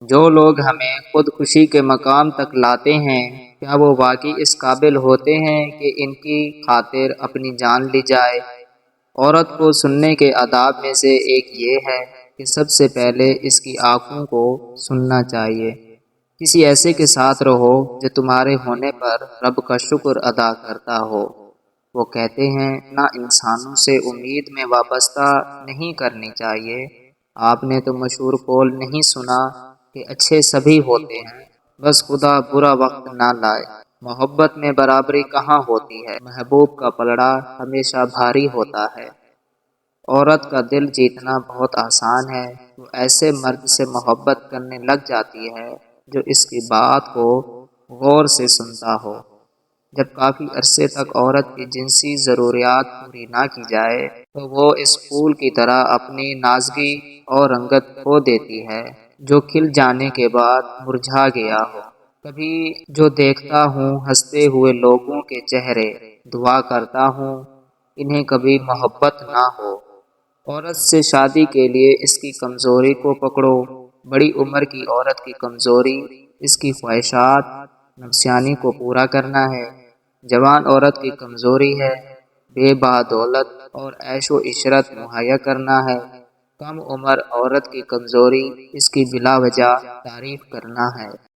جو لوگ ہمیں خودکشی کے مقام تک لاتے ہیں، کیا وہ واقعی اس قابل ہوتے ہیں کہ ان کی خاطر اپنی جان لی جائے؟ عورت کو سننے کے آداب میں سے ایک یہ ہے کہ سب سے پہلے اس کی آنکھوں کو سننا چاہیے۔ کسی ایسے کے ساتھ رہو جو تمہارے ہونے پر رب کا شکر ادا کرتا ہو۔ وہ کہتے ہیں نہ انسانوں سے امید میں وابستہ نہیں کرنی چاہیے۔ آپ نے تو مشہور قول نہیں سنا کہ اچھے سبھی ہوتے ہیں، بس خدا برا وقت نہ لائے۔ محبت میں برابری کہاں ہوتی ہے؟ محبوب کا پلڑا ہمیشہ بھاری ہوتا ہے۔ عورت کا دل جیتنا بہت آسان ہے۔ وہ ایسے مرد سے محبت کرنے لگ جاتی ہے جو اس کی بات کو غور سے سنتا ہو۔ جب کافی عرصے تک عورت کی جنسی ضروریات پوری نہ کی جائے تو وہ اس پھول کی طرح اپنی نازکی اور رنگت کھو دیتی ہے جو کھل جانے کے بعد مرجھا گیا ہو۔ کبھی جو دیکھتا ہوں ہنستے ہوئے لوگوں کے چہرے، دعا کرتا ہوں انہیں کبھی محبت نہ ہو۔ عورت سے شادی کے لیے اس کی کمزوری کو پکڑو۔ بڑی عمر کی عورت کی کمزوری اس کی خواہشات نفسانی کو پورا کرنا ہے۔ جوان عورت کی کمزوری ہے بے بہا دولت اور عیش و عشرت مہیا کرنا ہے۔ کم عمر عورت کی کمزوری اس کی بلا وجہ تعریف کرنا ہے۔